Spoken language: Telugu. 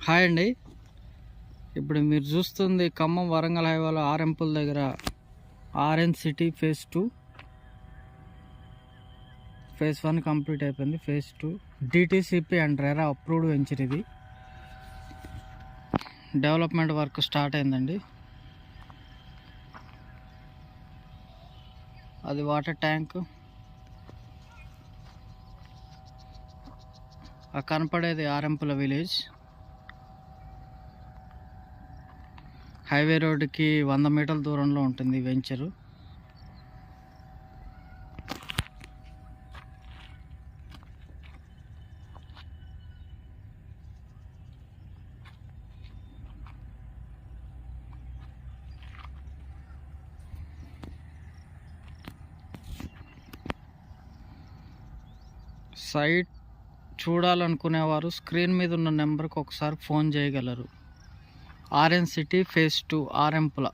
హాయ్ అండి. ఇప్పుడు మీరు చూస్తుంది ఖమ్మం వరంగల్ హైవేలో ఆర్ఎంపుల్ దగ్గర RN city phase 2. Phase 1 complete అయిపోయింది. Phase 2 DTCP and RERA approved venture. ఇది డెవలప్మెంట్ వర్క్ స్టార్ట్ అయిందండి. అది వాటర్ ట్యాంక్. ఆ కనపడేది ఆర్ఎంపుల విలేజ్. హైవే రోడ్డుకి 100 మీటర్ల దూరంలో ఉంటుంది వెంచరు. సైట్ చూడాలనుకునేవారు స్క్రీన్ మీద ఉన్న నెంబర్కి ఒకసారి ఫోన్ చేయగలరు. RN city phase 2 ఆర్ఎంపుల.